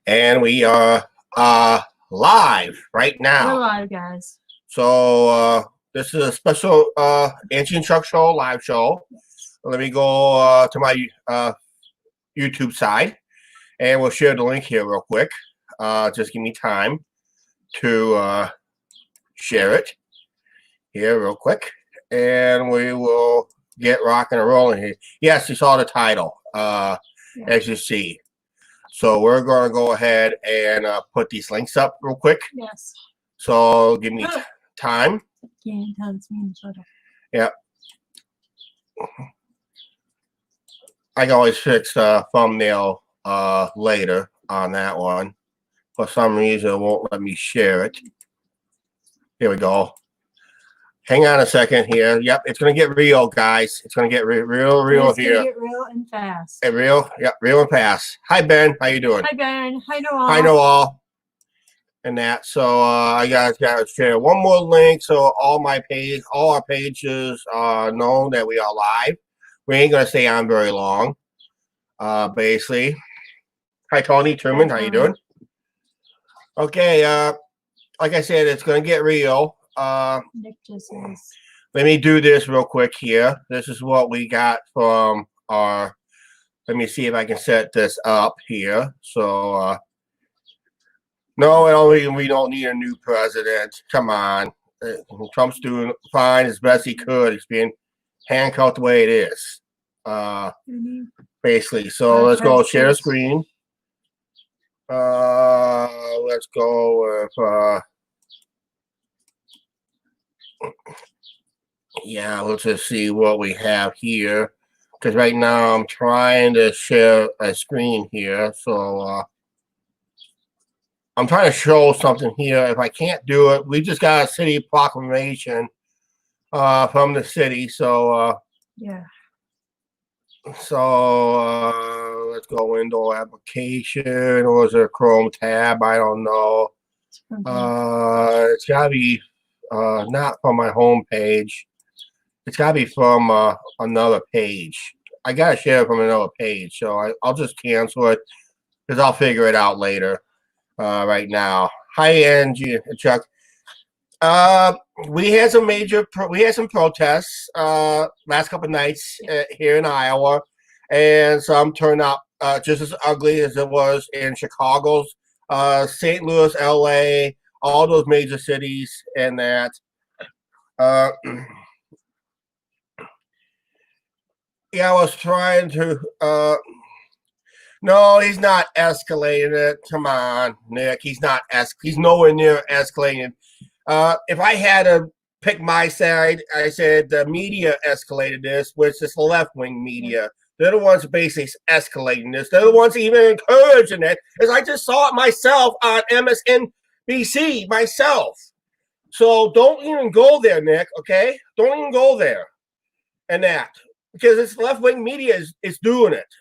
And we are live right now. We're live, guys. So this is a special Angie and Chuck show, live show. Let me go to my YouTube side, and we'll share the link here real quick. Just give me time to share it here real quick, and we will get rocking and rolling here. Yes, you saw the title, as you see. So we're going to go ahead and put these links up real quick. Yes. So give me time. Yeah. I can always fix the thumbnail later on that one. For some reason, it won't let me share it. Here we go. Hang on a second here. Yep, it's going to get real, guys. It's going to get real here. It's going to get real and fast. Yep, real and fast. Hi, Ben. How you doing? Hi, Ben. Hi, Noel. Hi, Noel. And that. So I got to share one more link so all our pages know that we are live. We ain't going to stay on very long. Basically. Hi, Tony Truman. How you doing? Okay. Like I said, it's going to get real. Nick just is. Let me do this real quick here. This is what we got from our. Let me see if I can set this up here. So, no, we don't need a new president. Come on, Trump's doing fine as best he could. He's being handcuffed the way it is, basically. So let's go share the screen. Let's go with. Yeah, let's just see what we have here. Because right now I'm trying to share a screen here. So I'm trying to show something here. If I can't do it, we just got a city proclamation from the city. So yeah. So let's go window application, or is it a Chrome tab? I don't know. It's got to be not from my home page. It's got to be from another page. I got to share it from another page. So I'll just cancel it because I'll figure it out later. Right now. Hi, Angie and Chuck. We had some protests last couple of nights here in Iowa, and some turned out just as ugly as it was in Chicago's, St. Louis, LA, all those major cities, and that. Yeah, I was trying to. No, he's not escalating it. Come on, Nick. He's not. He's nowhere near escalating. If I had to pick my side, I said the media escalated this, which is the left-wing media. They're the ones basically escalating this. They're the ones even encouraging it. As I just saw it myself on MSNBC myself. So don't even go there, Nick. Okay, don't even go there. And that. Because it's left-wing media is doing it,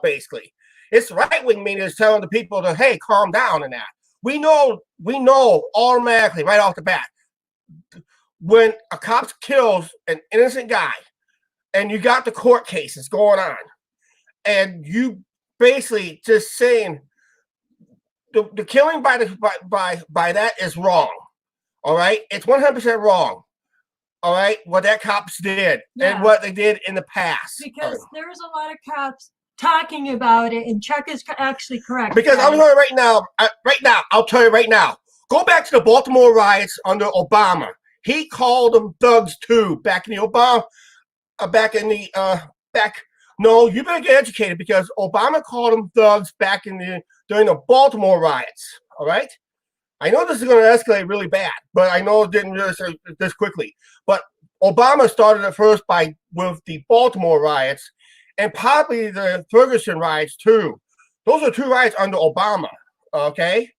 basically. It's right-wing media is telling the people to, hey, calm down and that. We know automatically right off the bat, when a cop kills an innocent guy and you got the court cases going on, and you basically just saying the killing by that is wrong. All right? It's 100% wrong. All right, what that cops did and what they did in the past. Because there's a lot of cops talking about it, and Chuck is actually correct. Because I'm going right now, I'll tell you right now. Go back to the Baltimore riots under Obama. He called them thugs too. Back in the Obama, No, you better get educated because Obama called them thugs during the Baltimore riots. All right. I know this is going to escalate really bad, but I know it didn't really start this quickly. But Obama started it first with the Baltimore riots and probably the Ferguson riots too. Those are two riots under Obama, okay?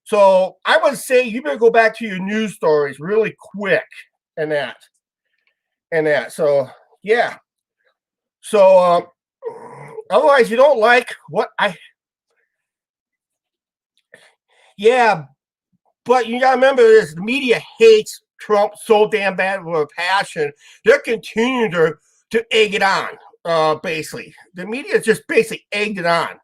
So I would say you better go back to your news stories really quick and that. So, yeah. So otherwise, you don't like what yeah. But you got to remember this, the media hates Trump so damn bad with a passion. They're continuing to egg it on, basically. The media just basically egged it on.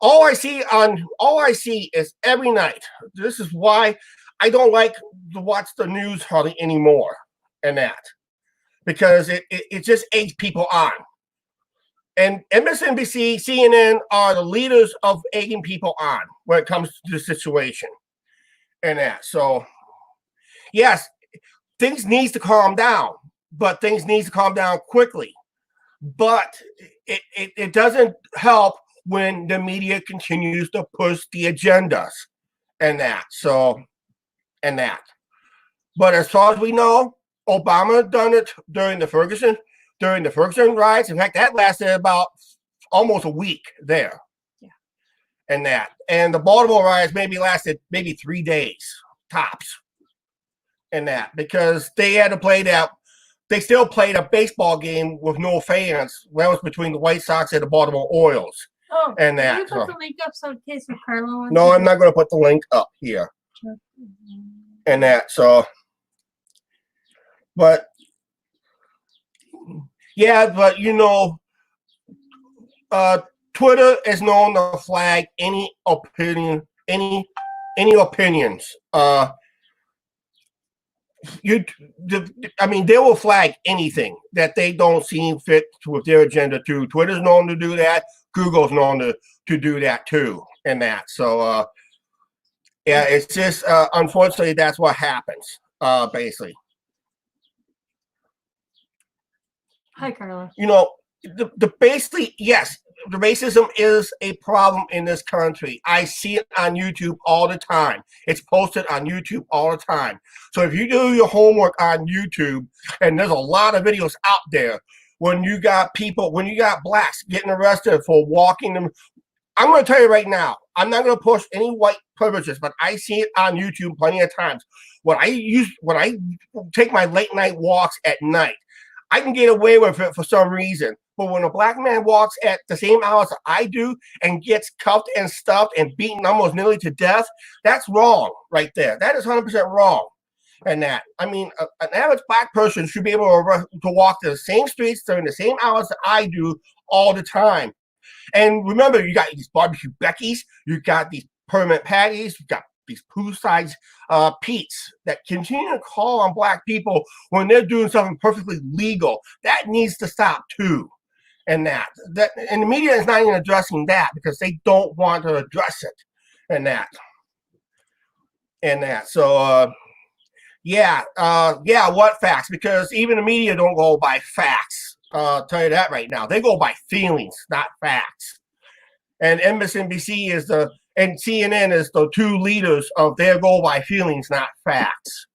all I see is every night. This is why I don't like to watch the news hardly anymore, and that because it just eggs people on. And MSNBC, CNN are the leaders of egging people on when it comes to the situation, and that. So, yes, things needs to calm down, but things needs to calm down quickly. But it doesn't help when the media continues to push the agendas and that. So, and that. But as far as we know, Obama done it during the Ferguson riots. In fact, that lasted about almost a week there. Yeah. And that. And the Baltimore riots maybe lasted 3 days tops. And that. Because they had to play that. They still played a baseball game with no fans. That was between the White Sox and the Baltimore Orioles. Oh, and can that. you put the link up so in case of Carlo wants No, to I'm not going to put the link up here. And that. So, but yeah, but you know, Twitter is known to flag any opinion, any opinions. I mean, they will flag anything that they don't seem fit with their agenda too. Twitter's known to do that. Google's known to do that too, and that. So, yeah, it's just unfortunately that's what happens. Basically, Hi, Carla. you know, the basically yes, the racism is a problem in this country. I see it on YouTube all the time. It's posted on YouTube all the time. So if you do your homework on YouTube, and there's a lot of videos out there when you got blacks getting arrested for walking them. I'm going to tell you right now, I'm not going to push any white privileges, but I see it on YouTube plenty of times. When I take my late night walks at night, I can get away with it for some reason. But when a black man walks at the same hours that I do and gets cuffed and stuffed and beaten almost nearly to death, that's wrong right there. That is 100% wrong. And that, I mean, an average black person should be able to walk the same streets during the same hours that I do all the time. And remember, you got these barbecue Beckies, you got these permanent patties, you got these poolside Pete's that continue to call on black people when they're doing something perfectly legal. That needs to stop too. And and the media is not even addressing that because they don't want to address it. And that. So yeah, what facts? Because even the media don't go by facts. I'll tell you that right now. They go by feelings, not facts. And MSNBC and CNN is the two leaders of their go by feelings, not facts.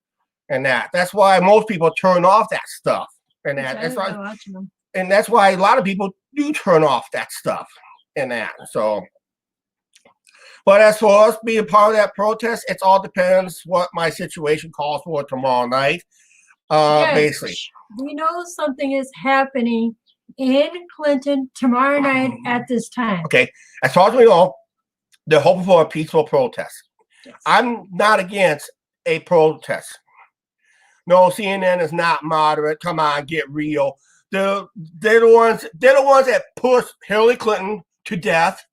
And that's why most people turn off that stuff. And that's why a lot of people do turn off that stuff. And that. So, but as for us being part of that protest, it all depends what my situation calls for tomorrow night. Basically. We know something is happening in Clinton tomorrow night at this time. Okay. As far as we know, they're hoping for a peaceful protest. Yes. I'm not against a protest. No, CNN is not moderate. Come on, get real. They're the ones that pushed Hillary Clinton to death.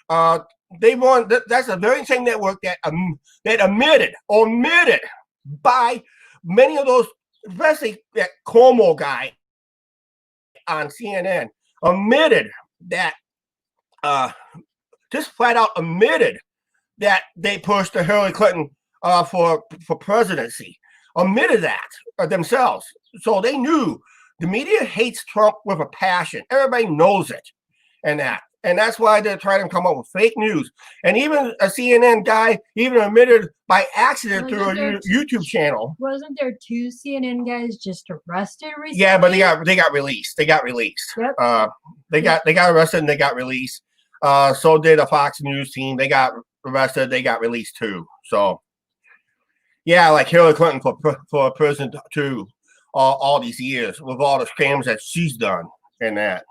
They want that's a very same network that omitted by many of those, especially that Cuomo guy on CNN, omitted that just flat out admitted that they pushed the Hillary Clinton for presidency. Omitted that themselves. So they knew the media hates Trump with a passion. Everybody knows it. And that's why they're trying to come up with fake news. And even a CNN guy even admitted by accident through a YouTube channel. Wasn't there 2 CNN guys just arrested recently? Yeah, but they got released. They got released. Yep. They got arrested and they got released. So did a Fox News team. They got arrested. They got released too. So yeah, like Hillary Clinton for prison too, all these years with all the scams that she's done and that.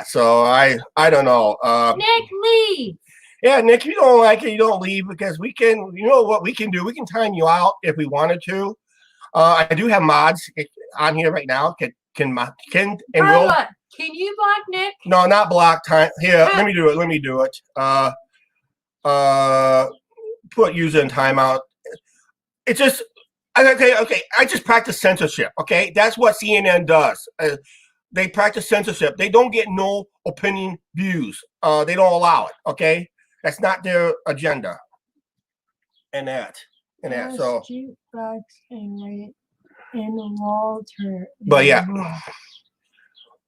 So I don't know. Nick, leave. Yeah, Nick, you don't like it, you don't leave because we can. You know what we can do? We can time you out if we wanted to. I do have mods on here right now. Can and will. Can you block Nick? No, not block time. Here, let me do it. Let me do it. Put user in timeout. It's just okay. I just practice censorship. Okay, that's what CNN does. They practice censorship. They don't get no opinion views. They don't allow it. Okay, that's not their agenda. And that. So. Jukebox and Ray and Walter. But yeah.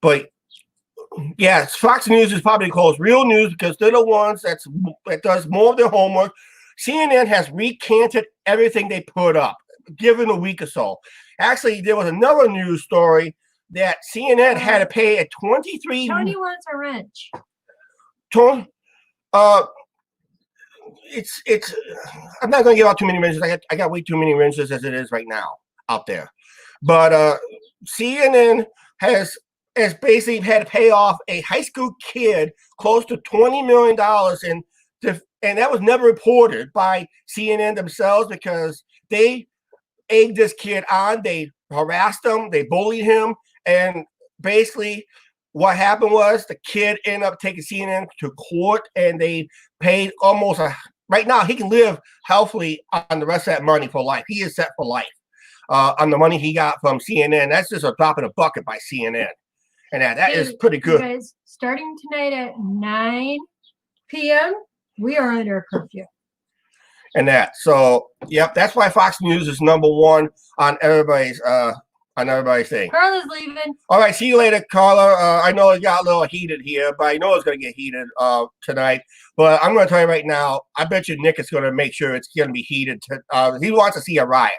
But yeah, Fox News is probably called real news because they're the ones that does more of their homework. CNN has recanted everything they put up, given a week or so. Actually, there was another news story that CNN had to pay a 23. Tony wants a wrench. Tony, it's. I'm not going to give out too many wrenches. I got way too many wrenches as it is right now out there. But CNN has basically had to pay off a high school kid close to $20 million, and that was never reported by CNN themselves because they egged this kid on. They harassed him. They bullied him. And basically what happened was the kid ended up taking CNN to court, and they paid almost right now he can live healthily on the rest of that money for life. He is set for life on the money he got from CNN. That's just a drop in a bucket by CNN. And that is pretty good. Guys, starting tonight at 9 p.m., we are under a curfew. And that. So, yep, that's why Fox News is number one on everybody's thing. Carla's leaving. All right, see you later, Carla. I know it got a little heated here, but I know it's going to get heated tonight. But I'm going to tell you right now, I bet you Nick is going to make sure it's going to be heated. He wants to see a riot.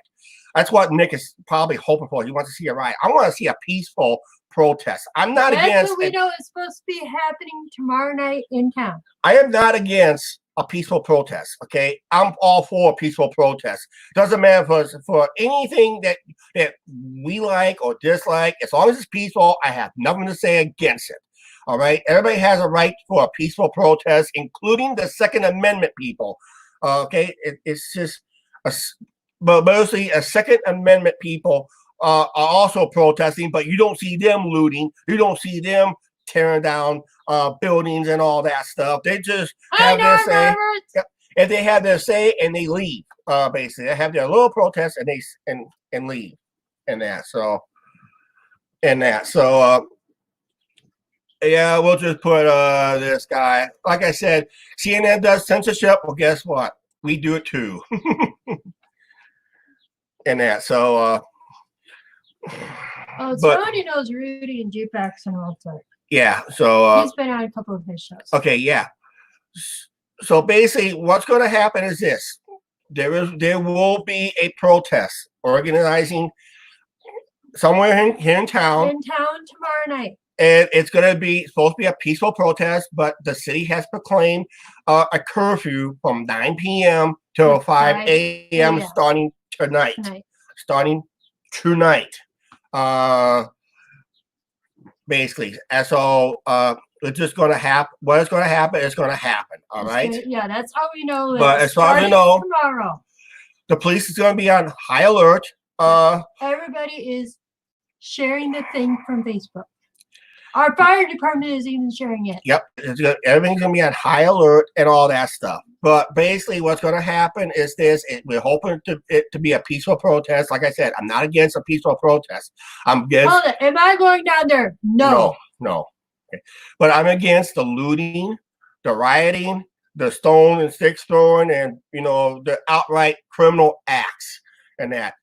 That's what Nick is probably hoping for. He wants to see a riot. I want to see a peaceful protest. I'm not against. That's what we know is supposed to be happening tomorrow night in town. I am not against a peaceful protest. Okay, I'm all for a peaceful protest. Doesn't matter for anything that we like or dislike. As long as it's peaceful, I have nothing to say against it. All right, everybody has a right for a peaceful protest, including the Second Amendment people. Okay, it's just but mostly a Second Amendment people are also protesting, but you don't see them looting. You don't see them tearing down buildings and all that stuff. They just have their say. If they have their say and they leave, basically, they have their little protest and they and leave, and that. So, yeah, we'll just put this guy. Like I said, CNN does censorship. Well, guess what? We do it too. And that. So. Somebody knows Rudy and Jukebox and Walter. Yeah, so he's been on a couple of his shows. Okay, yeah. So basically, what's going to happen is this: there will be a protest organizing somewhere here in town. In town tomorrow night. And it's going to be supposed to be a peaceful protest, but the city has proclaimed a curfew from 9 p.m. till 5 a.m. starting tonight. Starting tonight. Basically, and so it's just going to happen. What is going to happen is going to happen. All right. Yeah, that's how we know. But as far as we know, tomorrow, the police is going to be on high alert. Everybody is sharing the thing from Facebook. Our fire department is even sharing it. Yep, everything's going to be on high alert and all that stuff. But basically, what's going to happen is this: we're hoping it to be a peaceful protest. Like I said, I'm not against a peaceful protest. I'm against. Hold it. Am I going down there? No. Okay. But I'm against the looting, the rioting, the stone and sticks throwing, and the outright criminal acts and that.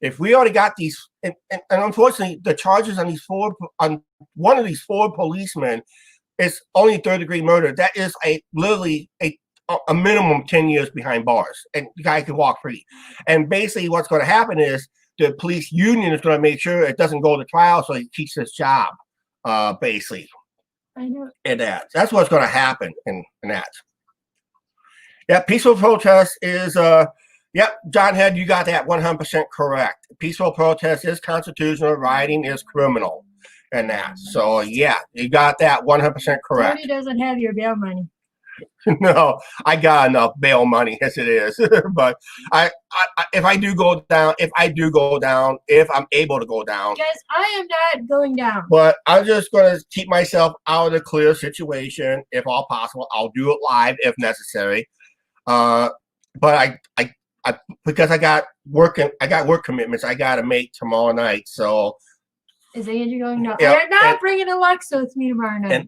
If we already got these, and unfortunately, the charges on one of these four policemen is only third-degree murder. That is literally a minimum 10 years behind bars, and the guy can walk free. And basically, what's going to happen is the police union is going to make sure it doesn't go to trial, so he keeps his job. Basically, I know. And that's what's going to happen in that. Yeah, peaceful protest is. Yep, John Head, you got that 100% correct. Peaceful protest is constitutional, rioting is criminal, and that. So, yeah, you got that 100% correct. Tony doesn't have your bail money. No, I got enough bail money as it is. But if I do go down, if I'm able to go down, Guys, I am not going down. but I'm just gonna keep myself out of the clear situation if all possible. I'll do it live if necessary. But I because I got work commitments I got to make tomorrow night. So is Angie going? No, yeah, I'm not bringing Alexa with me tomorrow night.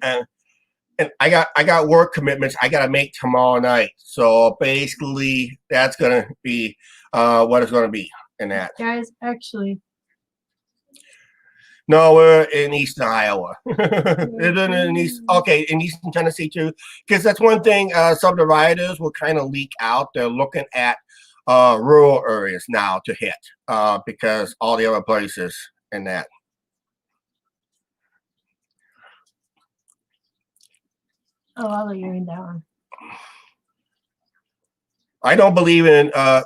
And I got work commitments I got to make tomorrow night. So basically, that's gonna be what it's gonna be in that. Guys, actually, no, we're in Eastern Iowa. in Eastern Tennessee too, because that's one thing. Some of the rioters will kind of leak out. They're looking at rural areas now to hit because all the other places and that. oh, I'll let you read that one. I don't believe in. I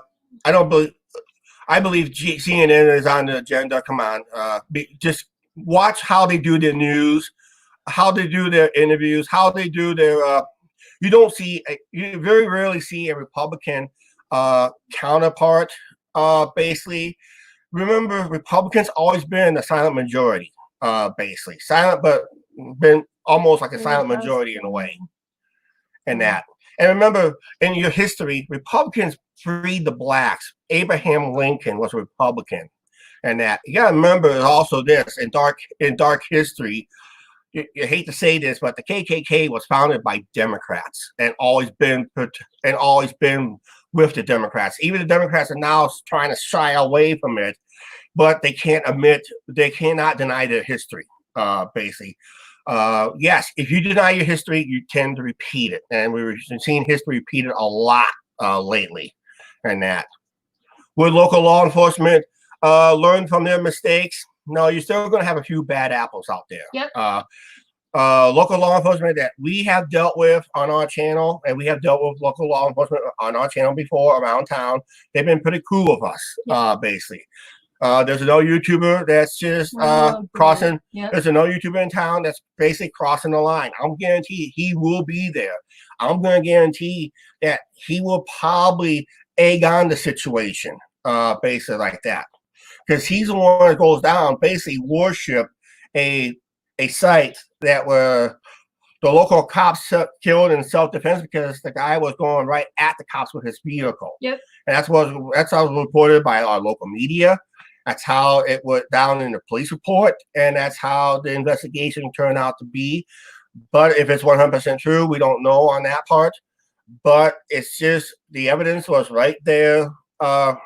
believe CNN is on the agenda. Come on, just watch how they do their news, how they do their interviews, how they do their. You very rarely see a Republican counterpart. Basically, remember Republicans always been a silent majority. Basically silent, but been almost like a silent majority in a way. And that. And remember, in your history, Republicans freed the blacks. Abraham Lincoln was a Republican, and that. You got to remember also this in dark history. You hate to say this, but the KKK was founded by Democrats and always been with the Democrats. Even the Democrats are now trying to shy away from it, but they cannot deny their history. Basically. Yes, if you deny your history, you tend to repeat it, and we've seen history repeated a lot lately. And that, would local law enforcement learn from their mistakes? No, you're still going to have a few bad apples out there. Yep. Local law enforcement that we have dealt with on our channel, and we have dealt with local law enforcement on our channel before around town. They've been pretty cool with us, yep. Basically. There's another YouTuber that's just crossing. Yep. There's another YouTuber in town that's basically crossing the line. I'm guaranteed he will be there. I'm going to guarantee that he will probably egg on the situation, basically like that, because he's the one that goes down, basically worship a site that were the local cops killed in self-defense because the guy was going right at the cops with his vehicle. Yep. And that's how it was reported by our local media. That's how it went down in the police report, and that's how the investigation turned out to be. But if it's 100% true, we don't know on that part. But it's just the evidence was right there. I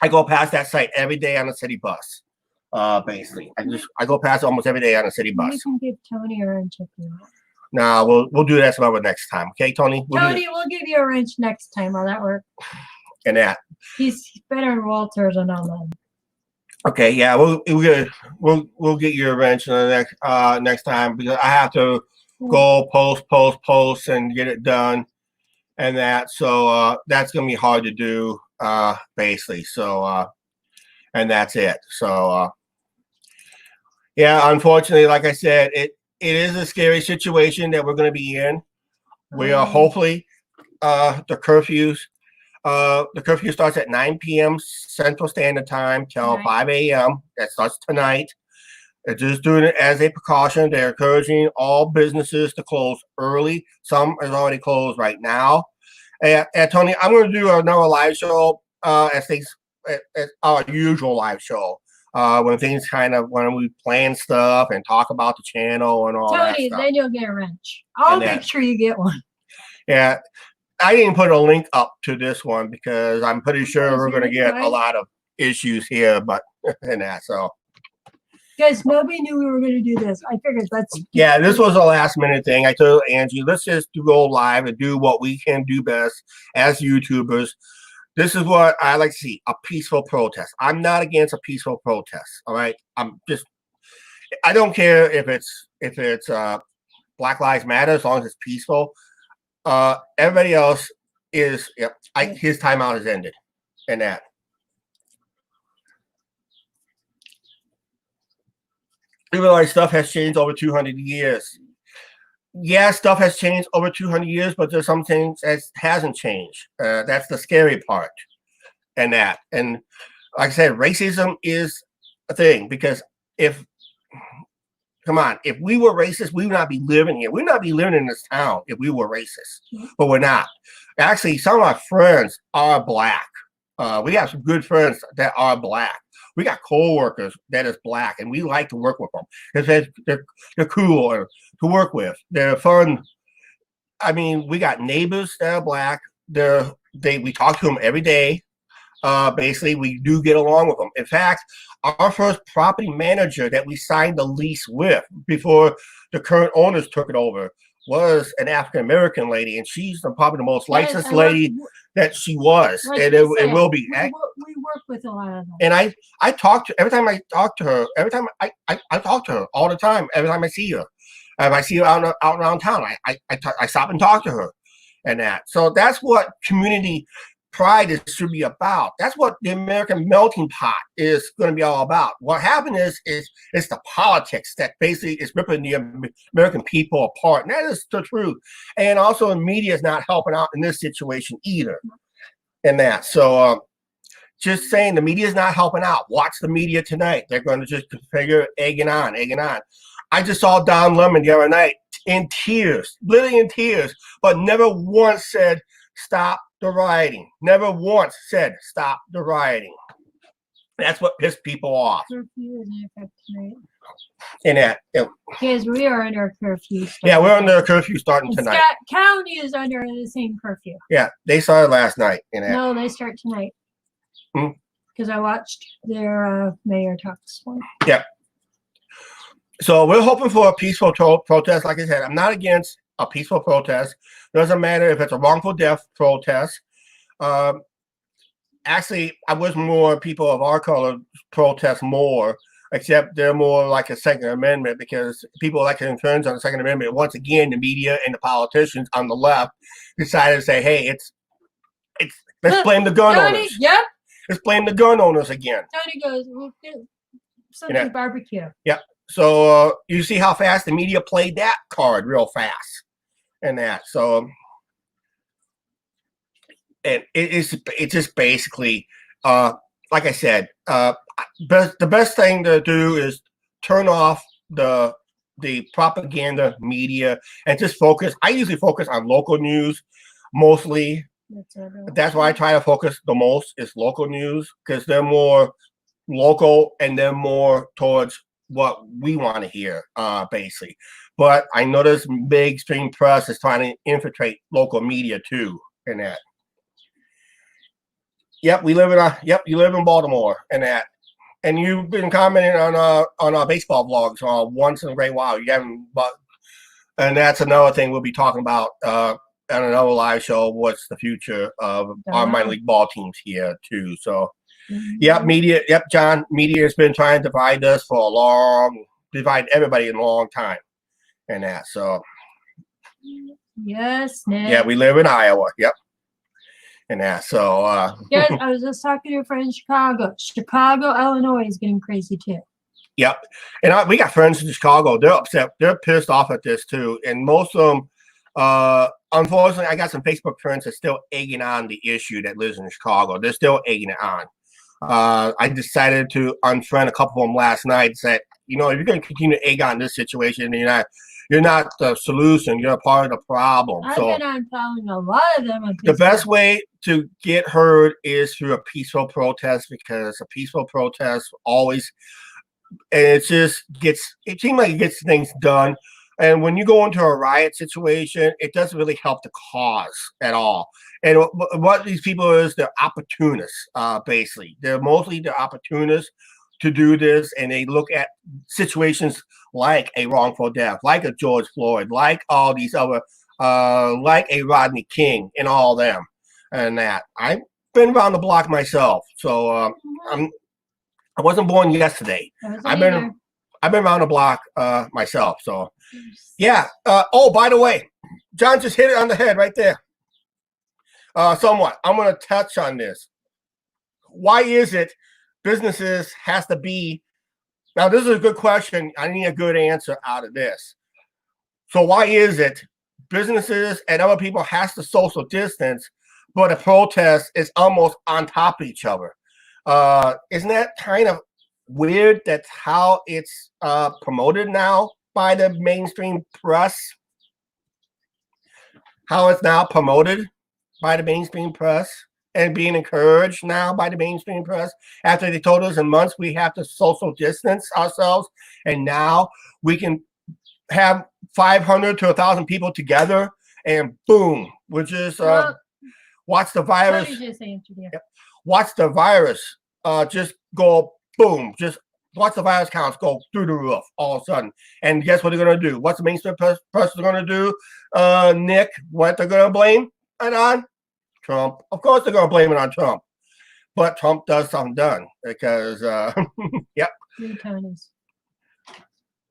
go past that site every day on a city bus. Basically, I go past it almost every day on a city bus. You can give Tony a wrench if you want. Nah, we'll do that some next time. Okay, Tony. We'll give you a wrench next time. Will that work? And that. He's better than Walters and all that. Okay, yeah, we'll get you a wrench in the next time, because I have to go post and get it done, and that. So that's gonna be hard to do, basically. So and that's it. So yeah, unfortunately, like I said, it is a scary situation that we're gonna be in. We are hopefully the curfew starts at 9 p.m. Central Standard Time till 5 a.m. That starts tonight. They're just doing it as a precaution. They're encouraging all businesses to close early. Some is already closed right now. And Tony, I'm going to do another live show as our usual live show. When we plan stuff and talk about the channel and all that stuff. Tony, then you'll get a wrench. I'll make sure you get one. Yeah. I didn't put a link up to this one because I'm pretty sure we're going to get a lot of issues here, but and that. So, guys, nobody knew we were going to do this. I figured this was a last minute thing. I told Angie, let's just go live and do what we can do best as YouTubers. This is what I like to see: a peaceful protest. I'm not against a peaceful protest. All right, I don't care if it's Black Lives Matter as long as it's peaceful. Everybody else is his timeout has ended, and that. Even though stuff has changed over 200 years, yeah, stuff has changed over 200 years, but there's some things that hasn't changed. That's the scary part, and like I said, racism is a thing because if come on, if we were racist, we would not be living here. We would not be living in this town if we were racist, but we're not. Actually, some of our friends are black. We have some good friends that are black. We got co-workers that is black, and we like to work with them because they're cool to work with. They're fun. I mean, we got neighbors that are black. We talk to them every day. Basically, we do get along with them. In fact, our first property manager that we signed the lease with before the current owners took it over was an African American lady, and she's probably the most licensed lady that she was, and it will be. We work with a lot of them. And I talk to every time I talk to her. Every time I talk to her all the time. Every time I see her, if I see her out around town, I stop and talk to her, and that. So that's what community pride should be about. That's what the American melting pot is going to be all about. What happened is it's the politics that basically is ripping the American people apart. And that is the truth. And also the media is not helping out in this situation either. And that. So just saying the media is not helping out. Watch the media tonight. They're going to just figure egging on. I just saw Don Lemon the other night in tears, literally in tears, but never once said, stop the rioting. Never once said stop the rioting. That's what pissed people off. Curfew is in effect tonight. And that, Because we are under curfew. Yeah, we're under a curfew starting tonight. Scott County is under the same curfew. Yeah, they started last night. And that. No, they start tonight. Because I watched their mayor talk this morning. Yeah. So we're hoping for a peaceful protest. Like I said, I'm not against a peaceful protest. Doesn't matter if it's a wrongful death protest. Actually, I wish more people of our color protest more, except they're more like a Second Amendment because people like concerns on the Second Amendment. Once again, the media and the politicians on the left decided to say, "Hey, let's blame the gun owners." Yep. Let's blame the gun owners again. Tony goes, "We'll do something barbecue." Yeah. So you see how fast the media played that card real fast. And that, so, and it's just basically, like I said, the best thing to do is turn off the propaganda media and just focus. I usually focus on local news mostly. That's why I try to focus the most is local news because they're more local and they're more towards what we want to hear, basically. But I notice big stream press is trying to infiltrate local media too, and that. Yep, you live in Baltimore, and that. And you've been commenting on our baseball vlogs once in a great while. You haven't, and that's another thing we'll be talking about on another live show. What's the future of our minor league ball teams here too? So. Yep, media. Yep, John. Media has been trying to divide us divide everybody in a long time, and that. So. Yes, Nick. Yeah, we live in Iowa. Yep, and that. So. Yes, I was just talking to a friend in Chicago. Chicago, Illinois is getting crazy too. Yep, and we got friends in Chicago. They're upset. They're pissed off at this too, and most of them. Unfortunately, I got some Facebook friends that are still egging on the issue that lives in Chicago. They're still egging it on. I decided to unfriend a couple of them last night. Said, if you're going to continue to egg on this situation, you're not the solution. You're a part of the problem. I've been unfollowing a lot of them. The best way to get heard is through a peaceful protest because a peaceful protest always, and it seems like it gets things done. And when you go into a riot situation, it doesn't really help the cause at all. And what these people is, they're opportunists, basically. They're mostly the opportunists to do this, and they look at situations like a wrongful death, like a George Floyd, like all these other, like a Rodney King and all them and that. I've been around the block myself, so I wasn't born yesterday. I've been around the block myself, so yeah. Oh, by the way, John just hit it on the head right there. Somewhat. I'm going to touch on this. Why is it businesses has to be? Now, this is a good question. I need a good answer out of this. So why is it businesses and other people has to social distance, but a protest is almost on top of each other? Isn't that kind of weird? That's how it's promoted now by the mainstream press. How it's now promoted by the mainstream press and being encouraged now by the mainstream press after they told us in months we have to social distance ourselves, and now we can have 500 to 1,000 people together, and boom, we're just watch the virus. Just answered you. Watch the virus just go boom, just watch the virus counts go through the roof all of a sudden. And guess what they're going to do? What's the mainstream press going to do? Nick, what they're going to blame it on? Trump. Of course they're going to blame it on Trump. But Trump does something done because, yep.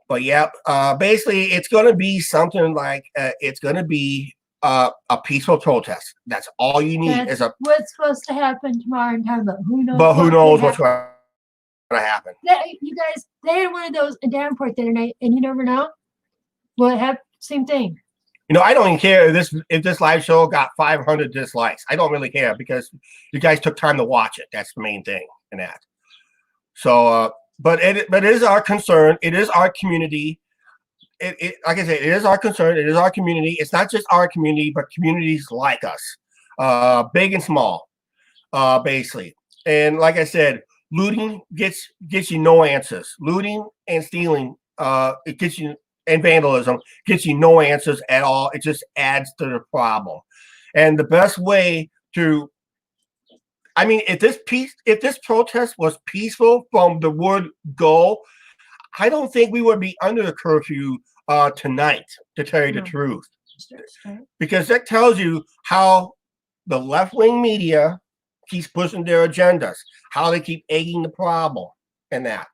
But yep, basically it's going to be something like it's going to be a peaceful protest. That's all you need. That's what's supposed to happen tomorrow in time, but who knows? But who knows what's going to happen? You guys, they had one of those in Davenport the other night, and you never know. Well, it happened. Same thing. You know, I don't even care if this live show got 500 dislikes. I don't really care because you guys took time to watch it. That's the main thing in that. So, but it is our concern. It is our community. It like I said, it is our concern. It is our community. It's not just our community, but communities like us, big and small, basically. And like I said, looting gets you no answers. Looting and stealing, it gets you. And vandalism gets you no answers at all. It just adds to the problem. And the best way to, I mean, if this protest was peaceful from the word go, I don't think we would be under the curfew tonight, to tell you the truth. Because that tells you how the left-wing media keeps pushing their agendas, how they keep egging the problem and that.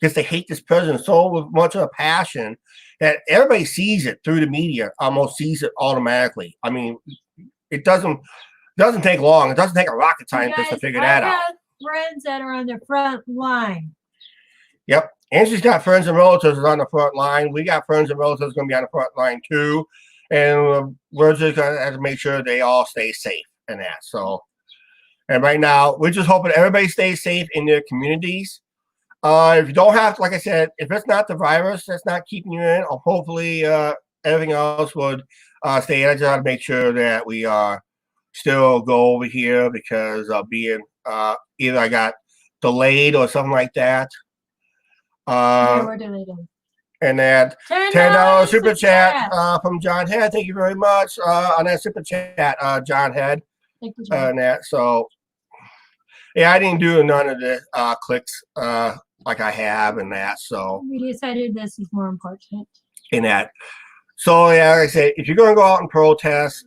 Because they hate this president so much of a passion that everybody sees it through the media, almost sees it automatically. I mean, it doesn't take long. It doesn't take a rocket scientist to figure that out. I have friends that are on the front line. Yep. Angie's got friends and relatives on the front line. We got friends and relatives going to be on the front line too. And we're just going to have to make sure they all stay safe and that. So, and right now, we're just hoping everybody stays safe in their communities. If you don't have, like I said, if it's not the virus that's not keeping you in, or hopefully everything else would stay in. I just have to make sure that we still go over here because being either I got delayed or something like that. Yeah, we're delayed. And that $10 super chat from John Head. Thank you very much on that super chat, John Head. Thank you, John. And that, so yeah, I didn't do none of the clicks like I have and that. So we decided this is more important. In that. So yeah, like I said, if you're going to go out and protest,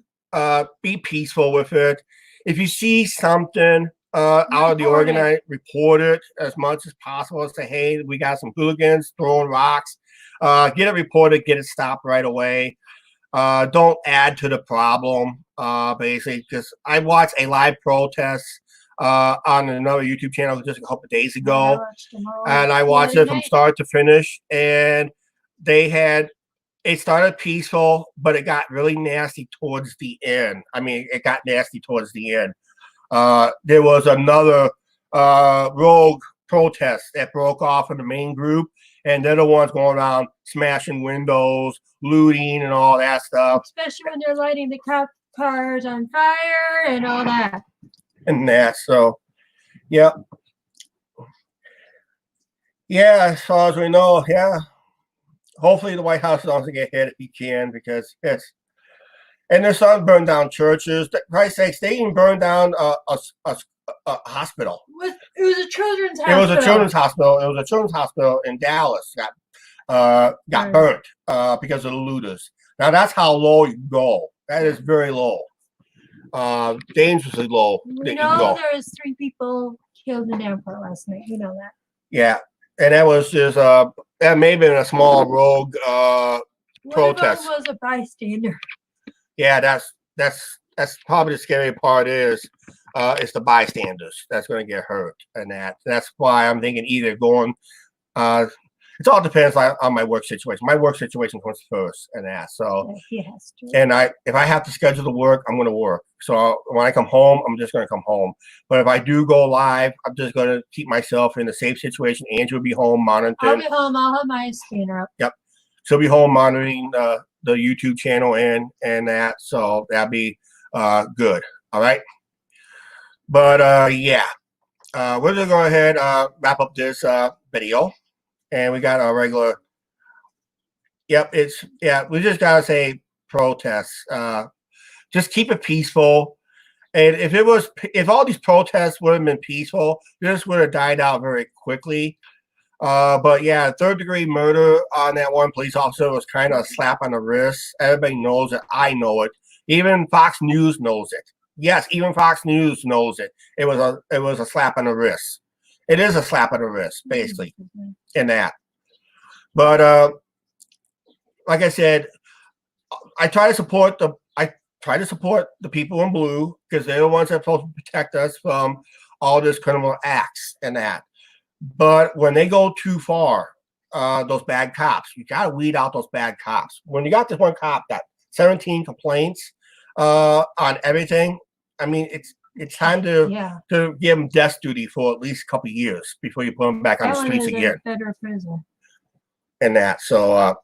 be peaceful with it. If you see something out of the organized, report it as much as possible. Say, hey, we got some hooligans throwing rocks. Get it reported, get it stopped right away. Don't add to the problem, basically, because I watched a live protest on another YouTube channel just a couple of days ago, and I watched it from start to finish, and it started peaceful, but it got really nasty towards the end. I mean, it got nasty towards the end. There was another rogue protest that broke off in the main group, and they're the ones going around smashing windows, looting, and all that stuff. Especially when they're lighting the cop cars on fire and all that. And that, so, yep. Yeah, as far as we know, yeah. Hopefully the White House doesn't get hit if he can, because it's, and their son burned down churches. For Christ's sakes, they even burned down a hospital. It was a children's hospital. It was a children's hospital. It was a children's hospital in Dallas got burnt because of the looters. Now that's how low you go. That is very low. Dangerously low. We know there was 3 people killed in Davenport last night. You know that. Yeah, and that was just that may have been a small rogue protest. One of them was a bystander. Yeah, that's probably the scary part is it's the bystanders that's going to get hurt, and that's why I'm thinking either going. it all depends on my work situation. My work situation comes first and that. So, Yeah, he has to. and if I have to schedule the work, I'm going to work. So when I come home, I'm just going to come home. But if I do go live, I'm just going to keep myself in a safe situation. Andrew will be home monitoring. I'll be home. I'll have my scanner up. Yep. She'll be home monitoring the YouTube channel and that. So that'll be good. All right. But yeah, we're going to go ahead wrap up this video. And we got our regular. Yep. We just got to say protests. Just keep it peaceful. And if all these protests would have been peaceful, this would have died out very quickly. But yeah, third-degree murder on that one police officer was kind of a slap on the wrist. Everybody knows it. I know it. Even Fox News knows it. Yes, even Fox News knows it. It was a slap on the wrist. It is a slap on the wrist, basically, in that. But like I said, I try to support the people in blue because they're the ones that are supposed to protect us from all this criminal acts and that. But when they go too far, those bad cops, you got to weed out those bad cops. When you got this one cop got 17 complaints on everything, I mean, it's time to give him death duty for at least a couple of years before you put him back on the streets again. Federal prison. And that. So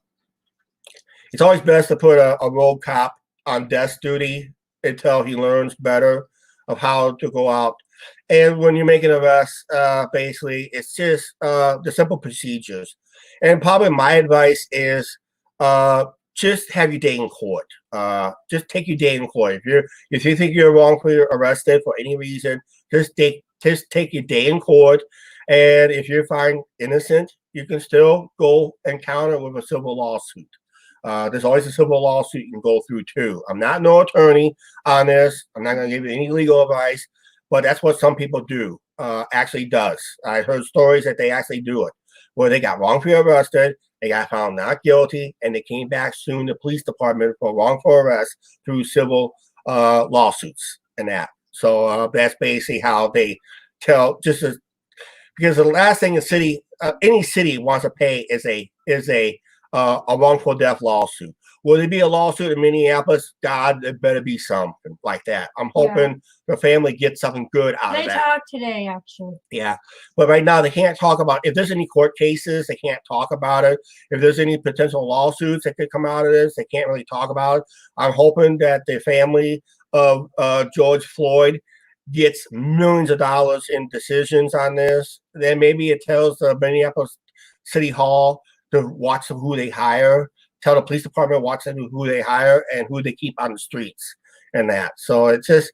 it's always best to put a road cop on death duty until he learns better of how to go out. And when you make an arrest, basically, it's just the simple procedures. And probably my advice is just have your day in court. Just take your day in court. If you think you're wrongfully arrested for any reason, just take your day in court. And if you're found innocent, you can still go and counter with a civil lawsuit. There's always a civil lawsuit you can go through too. I'm not no attorney on this. I'm not going to give you any legal advice. But that's what some people do, actually does. I heard stories that they actually do it, where they got wrongfully arrested, they got found not guilty, and they came back suing the police department for wrongful arrest through civil lawsuits and that. So that's basically how they tell, because the last thing any city wants to pay is a wrongful death lawsuit. Will there be a lawsuit in Minneapolis? God, there better be something like that. I'm hoping the family gets something good out of that. They talked today, actually. Yeah, but right now they can't talk about, if there's any court cases, they can't talk about it. If there's any potential lawsuits that could come out of this, they can't really talk about it. I'm hoping that the family of George Floyd gets millions of dollars in decisions on this. Then maybe it tells the Minneapolis City Hall to watch who they hire. Tell the police department watch who they hire and who they keep on the streets and that. So it's just,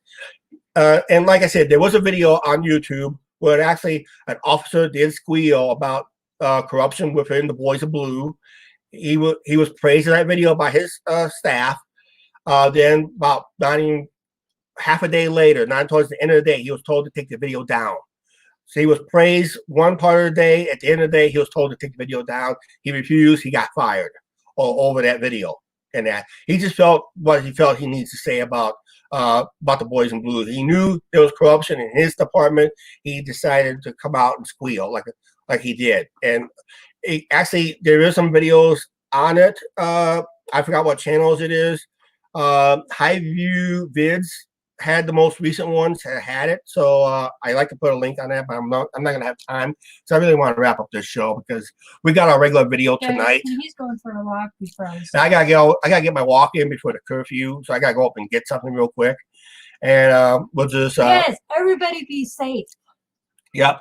and like I said, there was a video on YouTube where actually an officer did squeal about corruption within the Boys of Blue. He was praised in that video by his staff. Then about not even half a day later, not towards the end of the day, he was told to take the video down. So he was praised one part of the day. At the end of the day, he was told to take the video down. He refused. He got fired over that video. And that he just felt what he felt he needs to say about the Boys in Blue. He knew there was corruption in his department. He decided to come out and squeal like he did. And actually, there is some videos on it. I forgot what channels it is. Highview Vids had the most recent ones had it, so I like to put a link on that, but I'm not gonna have time, so I really want to wrap up this show because we got our regular video tonight. He's going for a walk before I gotta get my walk in before the curfew, so I gotta go up and get something real quick, and we'll just yes, everybody be safe. Yep,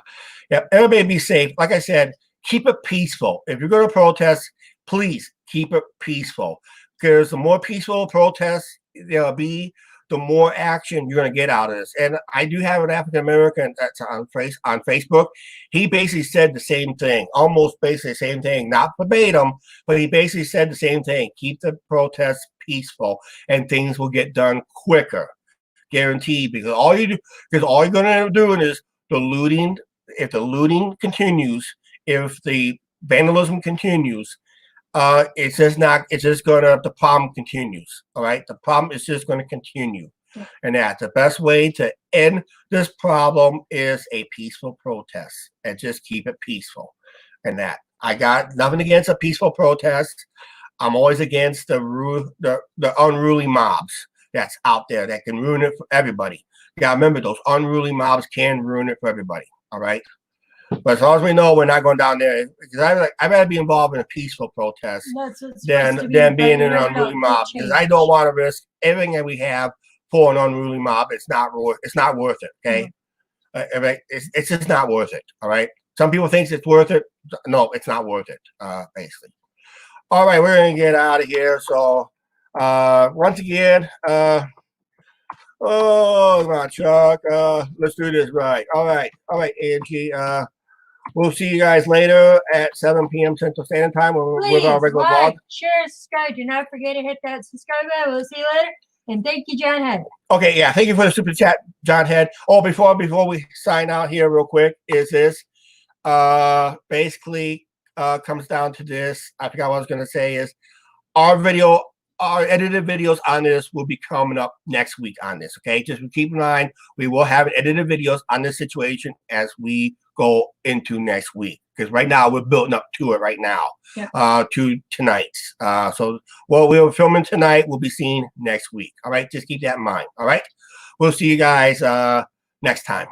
everybody be safe. Like I said, keep it peaceful. If you're gonna protest, please keep it peaceful, because the more peaceful protests there'll be, the more action you're going to get out of this. And I do have an African American that's on Facebook. He basically said the same thing, almost basically the same thing, not verbatim, but he basically said the same thing. Keep the protests peaceful, and things will get done quicker, guaranteed. Because all you're going to end up doing is the looting. If the looting continues, if the vandalism continues, the problem continues. All right. The problem is just going to continue. And that's the best way to end this problem is a peaceful protest, and just keep it peaceful. And that I got nothing against a peaceful protest. I'm always against the unruly mobs that's out there that can ruin it for everybody. Yeah, remember those unruly mobs can ruin it for everybody. All right. But as long as we know we're not going down there, because I'd rather be involved in a peaceful protest than being in an unruly mob. Because I don't want to risk everything that we have for an unruly mob. It's not worth it. Okay, it's just not worth it. All right. Some people think it's worth it. No, it's not worth it. Basically. All right, we're gonna get out of here. So, once again, oh my Chuck, let's do this right. All right, Angie. We'll see you guys later at 7 p.m. Central Standard Time with our regular vlog. Share, subscribe. Do not forget to hit that subscribe button. We'll see you later. And thank you, John Head. Okay, yeah, thank you for the super chat, John Head. Oh, before we sign out here real quick, is this basically comes down to this. I forgot what I was gonna say is our edited videos on this will be coming up next week on this. Okay, just keep in mind we will have edited videos on this situation as we go into next week, because right now we're building up to it right now. Yeah. To tonight's. So what we're filming tonight will be seen next week. All right, just keep that in mind. All right, we'll see you guys next time.